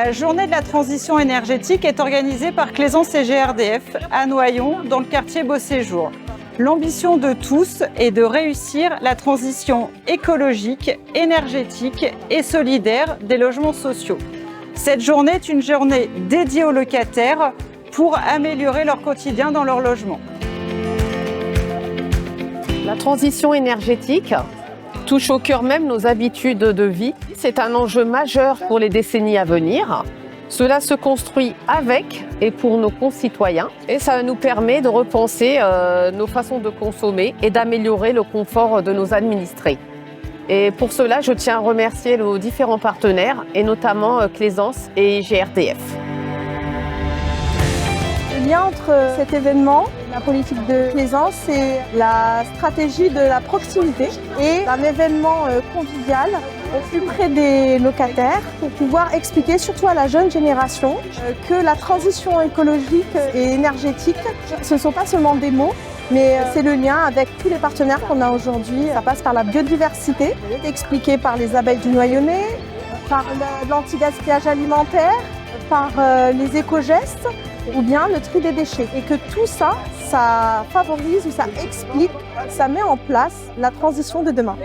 La journée de la transition énergétique est organisée par Claisance et GRDF à Noyon, dans le quartier Beau Séjour. L'ambition de tous est de réussir la transition écologique, énergétique et solidaire des logements sociaux. Cette journée est une journée dédiée aux locataires pour améliorer leur quotidien dans leur logement. La transition énergétique touche au cœur même nos habitudes de vie. C'est un enjeu majeur pour les décennies à venir. Cela se construit avec et pour nos concitoyens et ça nous permet de repenser nos façons de consommer et d'améliorer le confort de nos administrés. Et pour cela, je tiens à remercier nos différents partenaires et notamment Claisance et GRDF. Le lien entre cet événement, la politique de Claisance et la stratégie de la proximité et un événement convivial au plus près des locataires pour pouvoir expliquer surtout à la jeune génération que la transition écologique et énergétique, ce ne sont pas seulement des mots, mais c'est le lien avec tous les partenaires qu'on a aujourd'hui. Ça passe par la biodiversité, expliquée par les abeilles du Noyonnais, par l'anti-gaspillage alimentaire, par les éco-gestes ou bien le tri des déchets. Et que tout ça, ça favorise ou ça explique, ça met en place la transition de demain.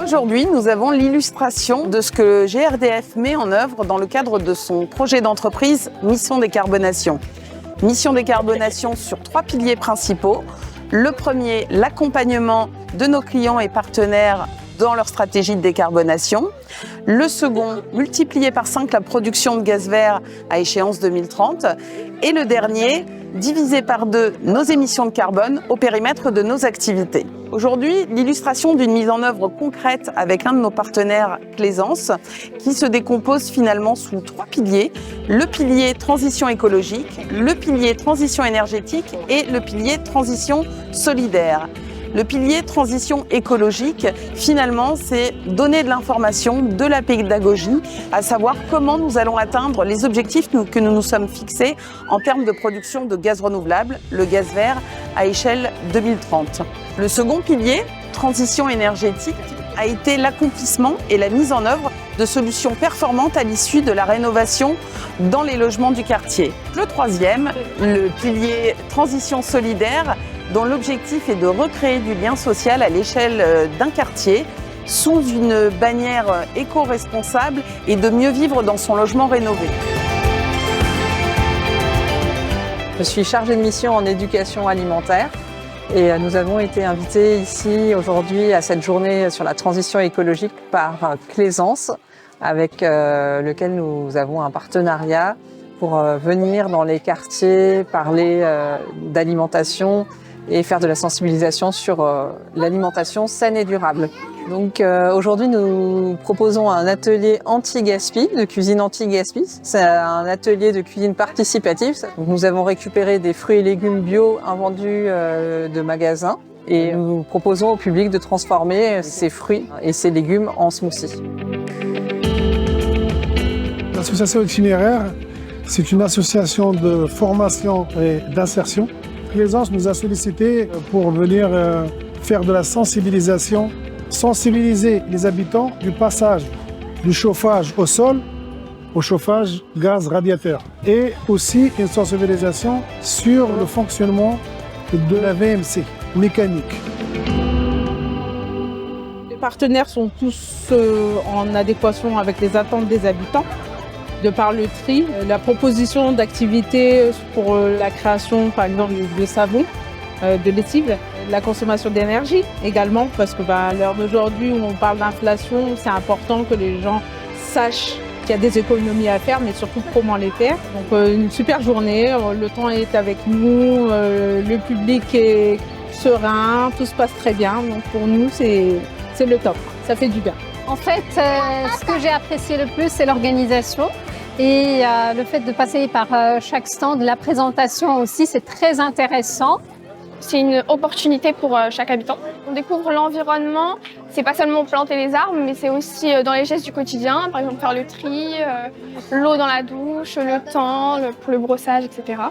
Aujourd'hui, nous avons l'illustration de ce que GRDF met en œuvre dans le cadre de son projet d'entreprise Mission Décarbonation. Mission Décarbonation sur 3 piliers principaux. Le premier, l'accompagnement de nos clients et partenaires dans leur stratégie de décarbonation. Le second, multiplier par 5 la production de gaz vert à échéance 2030. Et le dernier, diviser par 2 nos émissions de carbone au périmètre de nos activités. Aujourd'hui, l'illustration d'une mise en œuvre concrète avec l'un de nos partenaires Claisance qui se décompose finalement sous 3 piliers. Le pilier transition écologique, le pilier transition énergétique et le pilier transition solidaire. Le pilier transition écologique, finalement, c'est donner de l'information, de la pédagogie, à savoir comment nous allons atteindre les objectifs que nous nous sommes fixés en termes de production de gaz renouvelable, le gaz vert, à échelle 2030. Le second pilier, transition énergétique, a été l'accomplissement et la mise en œuvre de solutions performantes à l'issue de la rénovation dans les logements du quartier. Le troisième, le pilier transition solidaire, dont l'objectif est de recréer du lien social à l'échelle d'un quartier sous une bannière éco-responsable et de mieux vivre dans son logement rénové. Je suis chargée de mission en éducation alimentaire et nous avons été invités ici aujourd'hui à cette journée sur la transition écologique par Claisance avec lequel nous avons un partenariat pour venir dans les quartiers parler d'alimentation et faire de la sensibilisation sur l'alimentation saine et durable. Donc aujourd'hui, nous proposons un atelier anti-gaspi, de cuisine anti-gaspi. C'est un atelier de cuisine participative. Donc, nous avons récupéré des fruits et légumes bio invendus de magasins et nous proposons au public de transformer ces fruits et ces légumes en smoothie. L'association Itinéraire, c'est une association de formation et d'insertion. Claisance nous a sollicité pour venir faire de la sensibilisation, sensibiliser les habitants du passage du chauffage au sol au chauffage gaz radiateur et aussi une sensibilisation sur le fonctionnement de la VMC mécanique. Les partenaires sont tous en adéquation avec les attentes des habitants. De par le tri, la proposition d'activités pour la création, par exemple, de savon, de lessive, la consommation d'énergie également, parce que à l'heure d'aujourd'hui où on parle d'inflation, c'est important que les gens sachent qu'il y a des économies à faire, mais surtout comment les faire. Donc une super journée, le temps est avec nous, le public est serein, tout se passe très bien. Donc pour nous, c'est le top, ça fait du bien. En fait, ce que j'ai apprécié le plus, c'est l'organisation. Et le fait de passer par chaque stand, la présentation aussi, c'est très intéressant. C'est une opportunité pour chaque habitant. On découvre l'environnement, c'est pas seulement planter les arbres, mais c'est aussi dans les gestes du quotidien, par exemple faire le tri, l'eau dans la douche, le temps pour le brossage, etc.